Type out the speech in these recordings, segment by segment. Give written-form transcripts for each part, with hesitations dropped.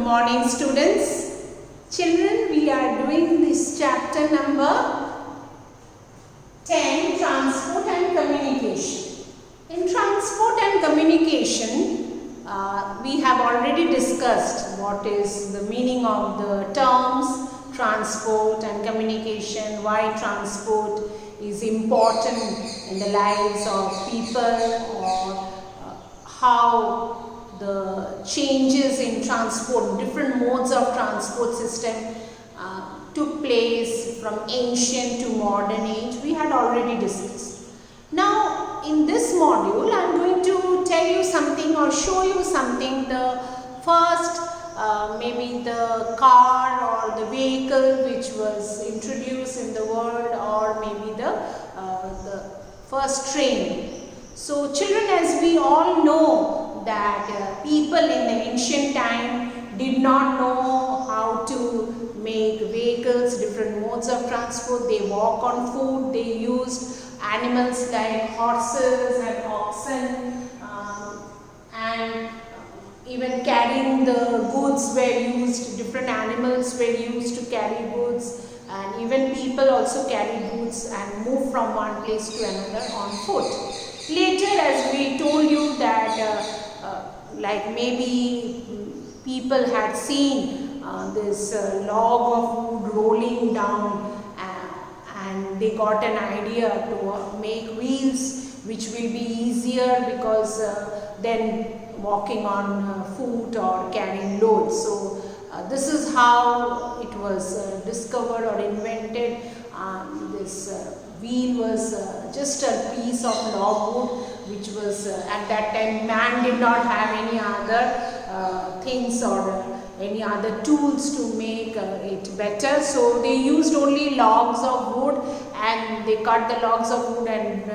morning, students. Children, we are doing this chapter number 10, Transport and Communication. In transport and communication, we have already discussed what is the meaning of the terms transport and communication, why transport is important in the lives of people, or how the changes in transport, different modes of transport system took place from ancient to modern age. We had already discussed. Now in this module I am going to tell you something or show you something. The first maybe the car or the vehicle which was introduced in the world, or maybe the first train. So children, as we all know that people in the ancient time did not know how to make vehicles, different modes of transport. They walk on foot, they used animals like horses and oxen, and even carrying the goods were used, different animals were used to carry goods, and even people also carry goods and move from one place to another on foot. Later, as we told you that like maybe people had seen this log of wood rolling down, and they got an idea to make wheels which will be easier because then walking on foot or carrying loads. So this is how it was discovered or invented. This wheel was just a piece of log wood, which was at that time man did not have any other things or any other tools to make it better. So they used only logs of wood, and they cut the logs of wood and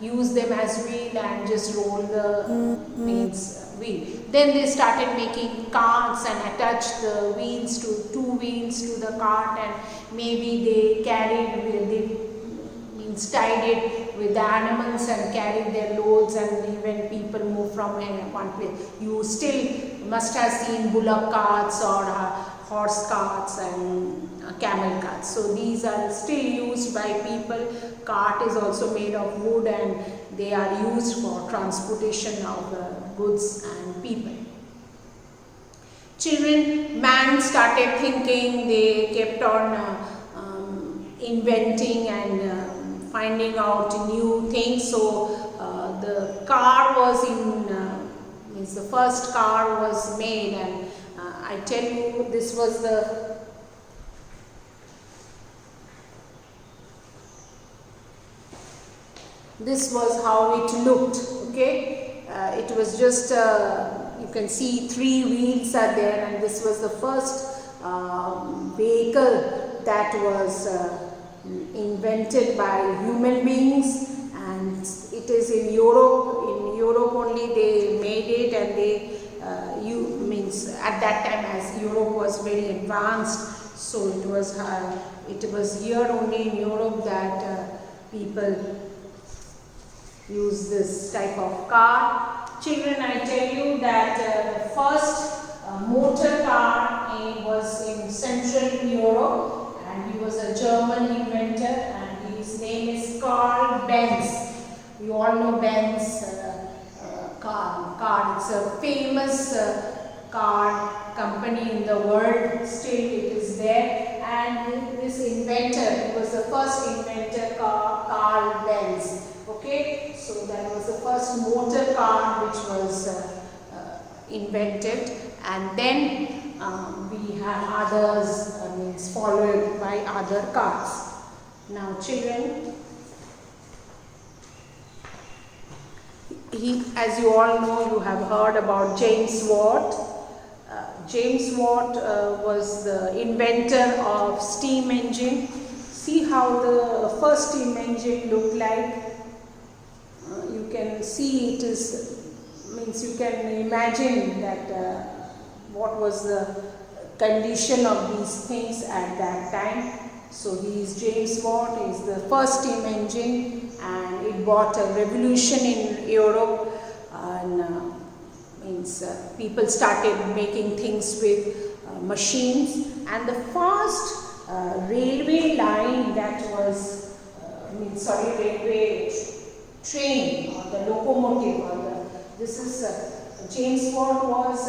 use them as wheel and just roll the wheel. Then they started making carts and attached the wheels to two wheels to the cart, and maybe they tied it with the animals and carried their loads, and even people move from one place. You still must have seen bullock carts or horse carts and camel carts. So these are still used by people. Cart is also made of wood, and they are used for transportation of goods and people. Children, man started thinking, they kept on inventing and finding out new things. So the car was the first car was made, and I tell you, this was how it looked. Okay, it was just you can see three wheels are there, and this was the first vehicle that was invented by human beings, and it is in Europe. In Europe only they made it, and they at that time, as Europe was very advanced, so it was here only in Europe that people use this type of car. Children, I tell you that the first motor car was in Central Europe, and he was a German inventor, and his name is Carl Benz. You all know Benz car. It's a famous car company in the world. Still it is there, and this inventor, he was the first inventor, Carl Benz. Okay, so that was the first motor car which was invented, and then we have others followed by other cars. Now children, as you all know, you have heard about James Watt. James Watt was the inventor of steam engine. See how the first steam engine looked like. You can see it you can imagine that what was the condition of these things at that time. So James Watt is the first steam engine, and it brought a revolution in Europe, and means people started making things with machines, and the first railway line that was railway train or the locomotive or this is James Watt was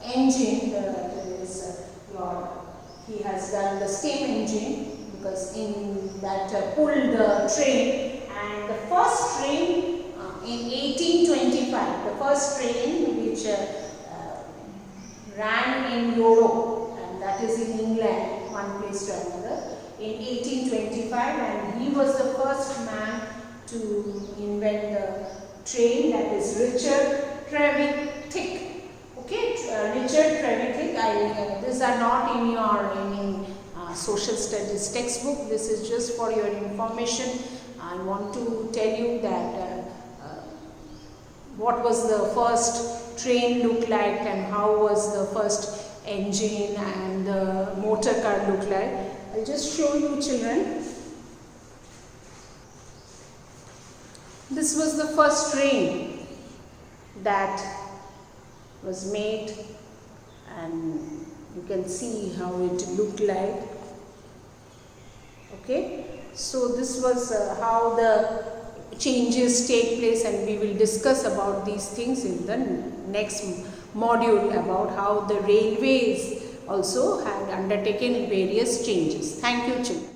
engine, he has done the steam engine, because in that pulled the train, and the first train in 1825, the first train which ran in Europe, and that is in England, one place to another, in 1825, and he was the first man to invent the train, that is Richard Trevithick. Okay, Richard Trevithick. These are not in your any social studies textbook. This is just for your information. I want to tell you that what was the first train look like, and how was the first engine and the motor car look like. I'll just show you, children. This was the first train that was made, and you can see how it looked like. Okay, so this was how the changes take place, and we will discuss about these things in the next module, about how the railways also had undertaken various changes. Thank you, children.